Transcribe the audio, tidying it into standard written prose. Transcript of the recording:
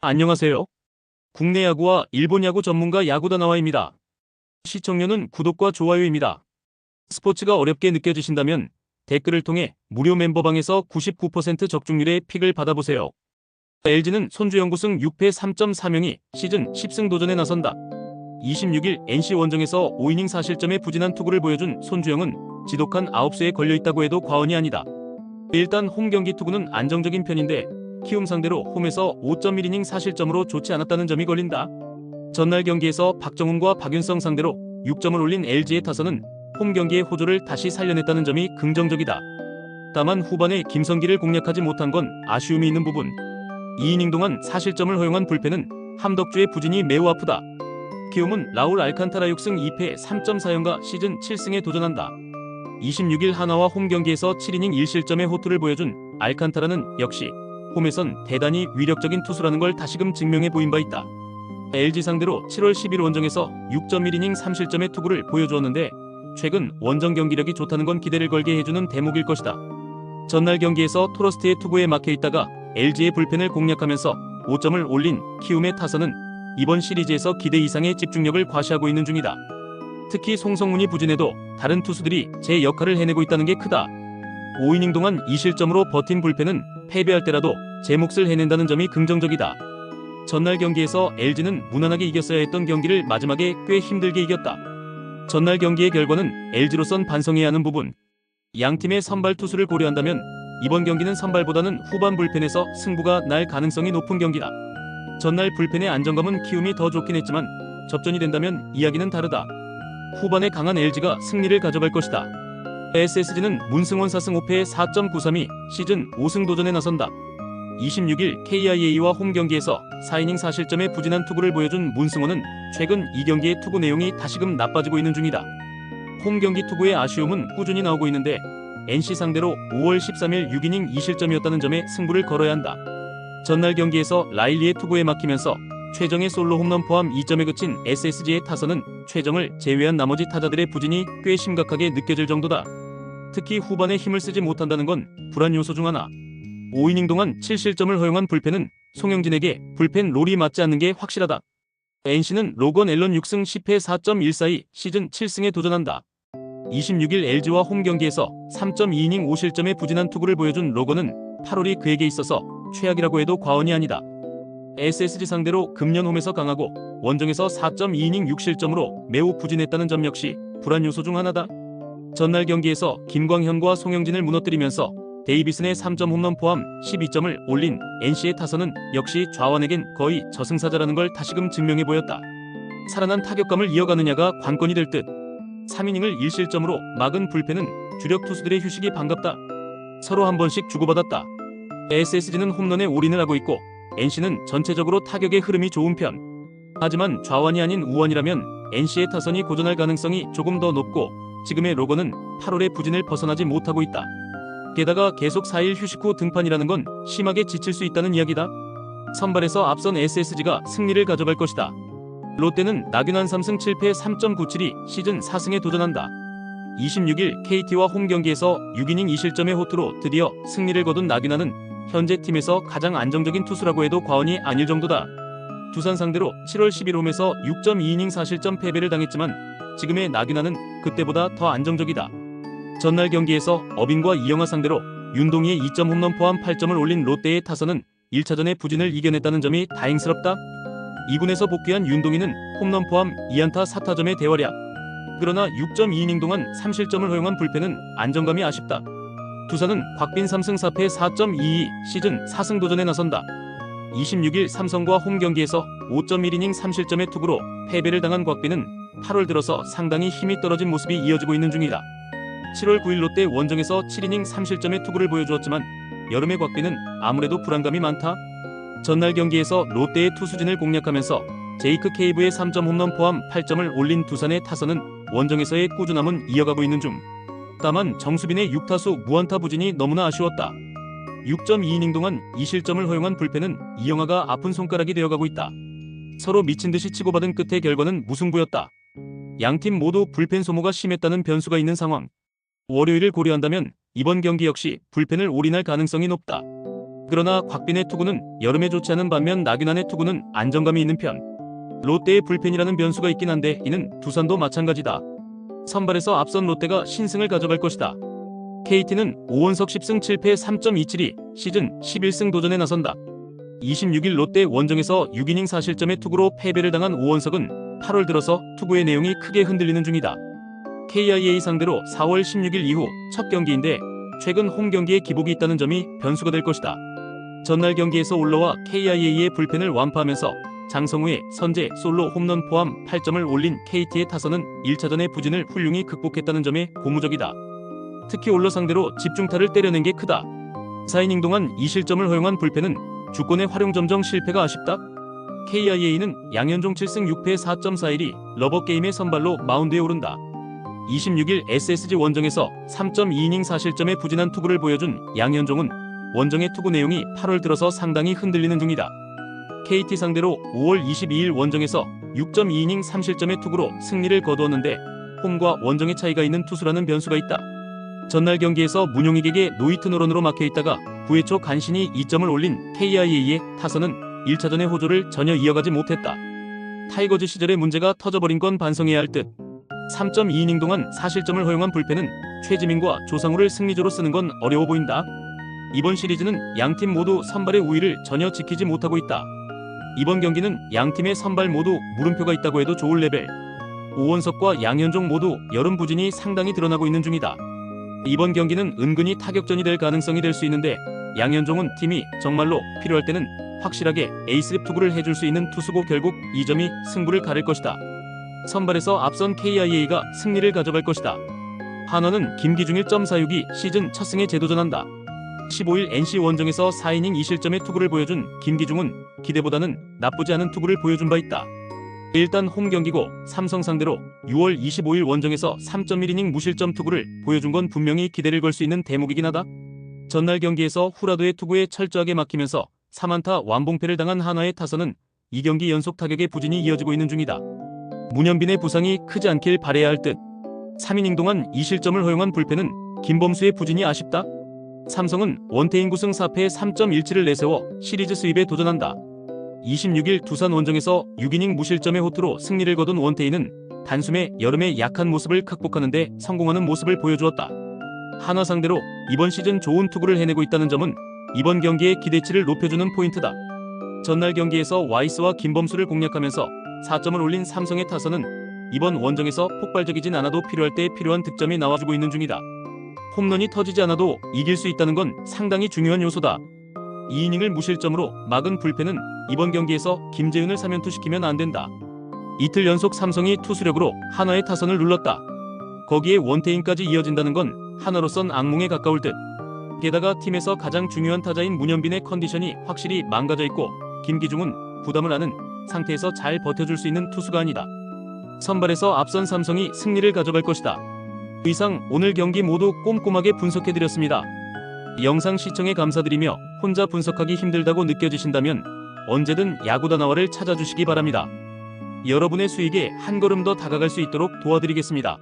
안녕하세요. 국내 야구와 일본 야구 전문가 야구다나와입니다. 시청료는 구독과 좋아요입니다. 스포츠가 어렵게 느껴지신다면 댓글을 통해 무료 멤버방에서 99% 적중률의 픽을 받아보세요. LG는 손주영구승 6패 3.4명이 시즌 10승 도전에 나선다. 26일 NC 원정에서 5이닝 4실점의 부진한 투구를 보여준 손주영은 지독한 아웃수에 걸려있다고 해도 과언이 아니다. 일단 홈 경기 투구는 안정적인 편인데 키움 상대로 홈에서 5.1이닝 4실점으로 좋지 않았다는 점이 걸린다. 전날 경기에서 박정훈과 박윤성 상대로 6점을 올린 LG의 타선은 홈 경기의 호조를 다시 살려냈다는 점이 긍정적이다. 다만 후반에 김성기를 공략하지 못한 건 아쉬움이 있는 부분. 2이닝 동안 4실점을 허용한 불펜은 함덕주의 부진이 매우 아프다. 키움은 라울 알칸타라 6승 2패 3.4연가 시즌 7승에 도전한다. 26일 하나와 홈 경기에서 7이닝 1실점의 호투를 보여준 알칸타라는 역시 홈에선 대단히 위력적인 투수라는 걸 다시금 증명해 보인 바 있다. LG 상대로 7월 10일 원정에서 6.1이닝 3실점의 투구를 보여주었는데 최근 원정 경기력이 좋다는 건 기대를 걸게 해주는 대목일 것이다. 전날 경기에서 토러스트의 투구에 막혀 있다가 LG의 불펜을 공략하면서 5점을 올린 키움의 타선은 이번 시리즈에서 기대 이상의 집중력을 과시하고 있는 중이다. 특히 송성문이 부진해도 다른 투수들이 제 역할을 해내고 있다는 게 크다. 5이닝 동안 2실점으로 버틴 불펜은 패배할 때라도 제 몫을 해낸다는 점이 긍정적이다. 전날 경기에서 LG는 무난하게 이겼어야 했던 경기를 마지막에 꽤 힘들게 이겼다. 전날 경기의 결과는 LG로선 반성해야 하는 부분. 양팀의 선발 투수를 고려한다면 이번 경기는 선발보다는 후반 불펜에서 승부가 날 가능성이 높은 경기다. 전날 불펜의 안정감은 키움이 더 좋긴 했지만 접전이 된다면 이야기는 다르다. 후반에 강한 LG가 승리를 가져갈 것이다. SSG는 문승원 4승 5패 4.932 시즌 5승 도전에 나선다. 26일 KIA와 홈 경기에서 4이닝 4실점의 부진한 투구를 보여준 문승원은 최근 이 경기의 투구 내용이 다시금 나빠지고 있는 중이다. 홈 경기 투구의 아쉬움은 꾸준히 나오고 있는데 NC 상대로 5월 13일 6이닝 2실점이었다는 점에 승부를 걸어야 한다. 전날 경기에서 라일리의 투구에 막히면서 최정의 솔로 홈런 포함 2점에 그친 SSG의 타선은 최정을 제외한 나머지 타자들의 부진이 꽤 심각하게 느껴질 정도다. 특히 후반에 힘을 쓰지 못한다는 건 불안 요소 중 하나. 5이닝 동안 7실점을 허용한 불펜은 송영진에게 불펜 롤이 맞지 않는 게 확실하다. NC는 로건 앨런 6승 10패 4.142 시즌 7승에 도전한다. 26일 LG와 홈 경기에서 3.2이닝 5실점의 부진한 투구를 보여준 로건은 8월이 그에게 있어서 최악이라고 해도 과언이 아니다. SSG 상대로 금년 홈에서 강하고 원정에서 4.2이닝 6실점으로 매우 부진했다는 점 역시 불안 요소 중 하나다. 전날 경기에서 김광현과 송영진을 무너뜨리면서 데이비슨의 3점 홈런 포함 12점을 올린 NC의 타선은 역시 좌완에겐 거의 저승사자라는 걸 다시금 증명해 보였다. 살아난 타격감을 이어가느냐가 관건이 될 듯. 3이닝을 1실점으로 막은 불펜은 주력 투수들의 휴식이 반갑다. 서로 한 번씩 주고받았다. SSG는 홈런에 올인을 하고 있고 NC는 전체적으로 타격의 흐름이 좋은 편. 하지만 좌완이 아닌 우완이라면 NC의 타선이 고전할 가능성이 조금 더 높고 지금의 로건은 8월의 부진을 벗어나지 못하고 있다. 게다가 계속 4일 휴식 후 등판이라는 건 심하게 지칠 수 있다는 이야기다. 선발에서 앞선 SSG가 승리를 가져갈 것이다. 롯데는 나균환 3승 7패 3.972 시즌 4승에 도전한다. 26일 KT와 홈 경기에서 6이닝 2실점의 호투로 드디어 승리를 거둔 나균환은 현재 팀에서 가장 안정적인 투수라고 해도 과언이 아닐 정도다. 두산 상대로 7월 10일 홈에서 6.2이닝 4실점 패배를 당했지만 지금의 나균환은 그때보다 더 안정적이다. 전날 경기에서 어빈과 이영하 상대로 윤동희의 2점 홈런 포함 8점을 올린 롯데의 타선은 1차전의 부진을 이겨냈다는 점이 다행스럽다. 2군에서 복귀한 윤동희는 홈런 포함 2안타 4타점의 대활약. 그러나 6.2이닝 동안 3실점을 허용한 불펜은 안정감이 아쉽다. 두산은 곽빈 3승 4패 4.22 시즌 4승 도전에 나선다. 26일 삼성과 홈 경기에서 5.1이닝 3실점의 투구로 패배를 당한 곽빈은 8월 들어서 상당히 힘이 떨어진 모습이 이어지고 있는 중이다. 7월 9일 롯데 원정에서 7이닝 3실점의 투구를 보여주었지만 여름의 곽빈은 아무래도 불안감이 많다. 전날 경기에서 롯데의 투수진을 공략하면서 제이크 케이브의 3점 홈런 포함 8점을 올린 두산의 타선은 원정에서의 꾸준함은 이어가고 있는 중. 다만 정수빈의 6타수 무안타 부진이 너무나 아쉬웠다. 6.2이닝 동안 2실점을 허용한 불펜은 이영하가 아픈 손가락이 되어가고 있다. 서로 미친듯이 치고받은 끝의 결과는 무승부였다. 양팀 모두 불펜 소모가 심했다는 변수가 있는 상황. 월요일을 고려한다면 이번 경기 역시 불펜을 올인할 가능성이 높다. 그러나 곽빈의 투구는 여름에 좋지 않은 반면 나균안의 투구는 안정감이 있는 편. 롯데의 불펜이라는 변수가 있긴 한데 이는 두산도 마찬가지다. 선발에서 앞선 롯데가 신승을 가져갈 것이다. KT는 오원석 10승 7패 3.272, 시즌 11승 도전에 나선다. 26일 롯데 원정에서 6이닝 4실점의 투구로 패배를 당한 오원석은 8월 들어서 투구의 내용이 크게 흔들리는 중이다. KIA 상대로 4월 16일 이후 첫 경기인데 최근 홈 경기에 기복이 있다는 점이 변수가 될 것이다. 전날 경기에서 올라와 KIA의 불펜을 완파하면서 장성우의 선제, 솔로 홈런 포함 8점을 올린 KT의 타선은 1차전의 부진을 훌륭히 극복했다는 점에 고무적이다. 특히 올러 상대로 집중타를 때려낸 게 크다. 4이닝 동안 2실점을 허용한 불펜은 주권의 활용 점정 실패가 아쉽다. KIA는 양현종 7승 6패 4.41이 러버게임의 선발로 마운드에 오른다. 26일 SSG 원정에서 3.2이닝 4실점의 부진한 투구를 보여준 양현종은 원정의 투구 내용이 8월 들어서 상당히 흔들리는 중이다. KT 상대로 5월 22일 원정에서 6.2이닝 3실점의 투구로 승리를 거두었는데 홈과 원정의 차이가 있는 투수라는 변수가 있다. 전날 경기에서 문용익에게 노히트 노런으로 막혀있다가 9회 초 간신히 2점을 올린 KIA의 타선은 1차전의 호조를 전혀 이어가지 못했다. 타이거즈 시절의 문제가 터져버린 건 반성해야 할 듯. 3.2이닝 동안 4실점을 허용한 불펜은 최지민과 조상우를 승리조로 쓰는 건 어려워 보인다. 이번 시리즈는 양팀 모두 선발의 우위를 전혀 지키지 못하고 있다. 이번 경기는 양팀의 선발 모두 물음표가 있다고 해도 좋을 레벨. 오원석과 양현종 모두 여름 부진이 상당히 드러나고 있는 중이다. 이번 경기는 은근히 타격전이 될 가능성이 될 수 있는데 양현종은 팀이 정말로 필요할 때는 확실하게 에이스급 투구를 해줄 수 있는 투수고 결국 이 점이 승부를 가릴 것이다. 선발에서 앞선 KIA가 승리를 가져갈 것이다. 한화는 김기중 1.46이 시즌 첫 승에 재도전한다. 15일 NC 원정에서 4이닝 2실점의 투구를 보여준 김기중은 기대보다는 나쁘지 않은 투구를 보여준 바 있다. 일단 홈 경기고 삼성 상대로 6월 25일 원정에서 3.1이닝 무실점 투구를 보여준 건 분명히 기대를 걸 수 있는 대목이긴 하다. 전날 경기에서 후라도의 투구에 철저하게 막히면서 3안타 완봉패를 당한 한화의 타선은 2경기 연속 타격의 부진이 이어지고 있는 중이다. 문현빈의 부상이 크지 않길 바라야 할 듯. 3이닝 동안 2실점을 허용한 불펜은 김범수의 부진이 아쉽다. 삼성은 원태인 9승 4패 3.17을 내세워 시리즈 수입에 도전한다. 26일 두산 원정에서 6이닝 무실점의 호투로 승리를 거둔 원태인은 단숨에 여름의 약한 모습을 극복하는 데 성공하는 모습을 보여주었다. 한화 상대로 이번 시즌 좋은 투구를 해내고 있다는 점은 이번 경기의 기대치를 높여주는 포인트다. 전날 경기에서 와이스와 김범수를 공략하면서 4점을 올린 삼성의 타선은 이번 원정에서 폭발적이진 않아도 필요할 때 필요한 득점이 나와주고 있는 중이다. 홈런이 터지지 않아도 이길 수 있다는 건 상당히 중요한 요소다. 2이닝을 무실점으로 막은 불펜은 이번 경기에서 김재은을 사면투시키면 안 된다. 이틀 연속 삼성이 투수력으로 한화의 타선을 눌렀다. 거기에 원태인까지 이어진다는 건 한화로선 악몽에 가까울 듯. 게다가 팀에서 가장 중요한 타자인 문현빈의 컨디션이 확실히 망가져 있고 김기중은 부담을 안은 상태에서 잘 버텨줄 수 있는 투수가 아니다. 선발에서 앞선 삼성이 승리를 가져갈 것이다. 이상 오늘 경기 모두 꼼꼼하게 분석해드렸습니다. 영상 시청에 감사드리며 혼자 분석하기 힘들다고 느껴지신다면 언제든 야구다나와를 찾아주시기 바랍니다. 여러분의 수익에 한 걸음 더 다가갈 수 있도록 도와드리겠습니다.